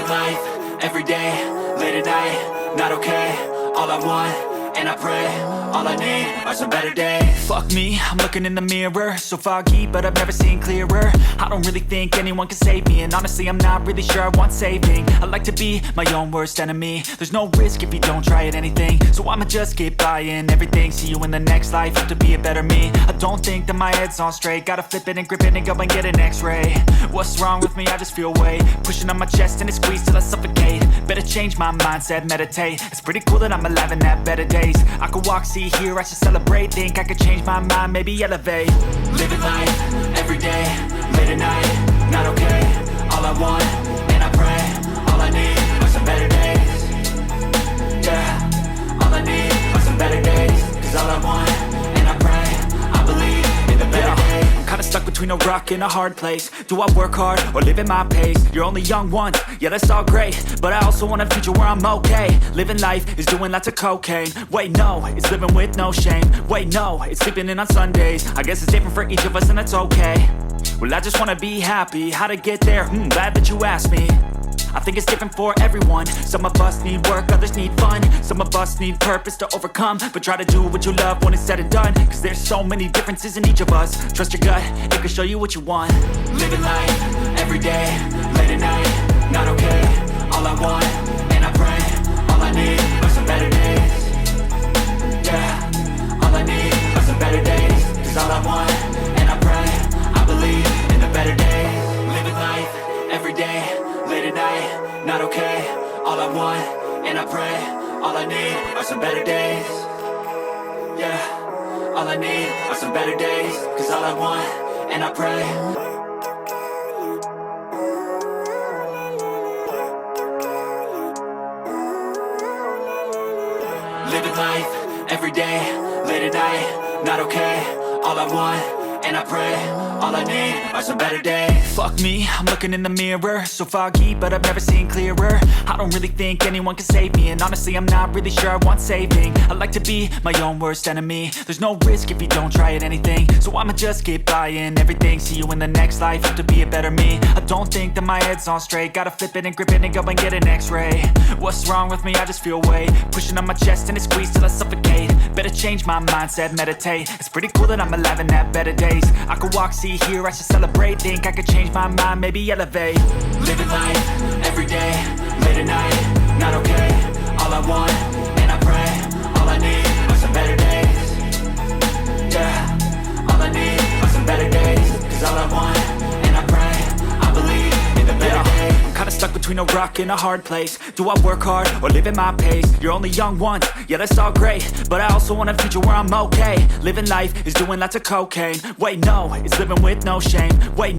Living life, everyday, late at night, not okay. All I want, and I pray, all I need are some better days. Fuck me, I'm looking in the mirror, so foggy, but I've never seen clearer. I don't really think anyone can save me, and honestly I'm not really sure I want saving. I like to be my own worst enemy. There's no risk if you don't try at anything, so I'ma just keep buying everything. See you in the next life, have to be a better me. I don't think that my head's on straight, gotta flip it and grip it and go and get an x-ray. What's wrong with me? I just feel weight pushing on my chest and it squeezes till I suffocate. Better change my mindset, meditate. It's pretty cool that I'm alive and have better days. I could walk, see, hear, I should celebrate. Think I could change my mind, maybe elevate. Living life, everyday, late at night, not okay. All I want, and I pray, all I need are some better days. Yeah, all I need are some better days. Cause all I want, and I pray, I believe in the better days. I'm kinda stuck between a rock and a hard place. Do I work hard or live at my pace? You're only young once, yeah that's all great, but I also want a future where I'm okay. Living life is doing lots of cocaine. Wait no, it's living with no shame. Wait no, it's sleeping in on Sundays. I guess it's different for each of us and that's okay. Well I just wanna be happy, how to get there? Glad that you asked me. I think it's different for everyone. Some of us need work, others need fun. Some of us need purpose to overcome. But try to do what you love when it's said and done. Cause there's so many differences in each of us. Trust your gut, it can show you what you want. Living life, everyday, late at night, not okay. All I want, and I pray, all I need are some better days. Yeah, all I need are some better days. Cause all I want, and I pray, I believe in the better days. Living life, everyday, late at night, not okay. All I want, and I pray, all I need are some better days. Yeah, all I need are some better days. Cause all I want, and I pray. Living life, everyday, late at night, not okay. All I want, and I pray, all I need are some better days. Fuck me, I'm looking in the mirror, so foggy, but I've never seen clearer. I don't really think anyone can save me, and honestly I'm not really sure I want saving. I like to be my own worst enemy. There's no risk if you don't try at anything, so I'ma just keep buying everything. See you in the next life, have to be a better me. I don't think that my head's on straight, gotta flip it and grip it and go and get an x-ray. What's wrong with me? I just feel weight pushing on my chest and it squeezes till I suffocate. Better change my mindset, meditate. It's pretty cool that I'm alive and have better days. I could walk, see, hear, I should celebrate. Think I could change my mind, maybe elevate. Living life, everyday, late at night, not okay. All I want, and I pray, all I need are some better days. Yeah, all I need are some better days. Cause all I want, and I pray, I believe in the better days. I'm kinda stuck between a rock and a hard place. Do I work hard or live at my pace? You're only young once, yeah that's all great, but I also want a future where I'm okay. Living life is doing lots of cocaine. Wait no, it's living with no shame. Wait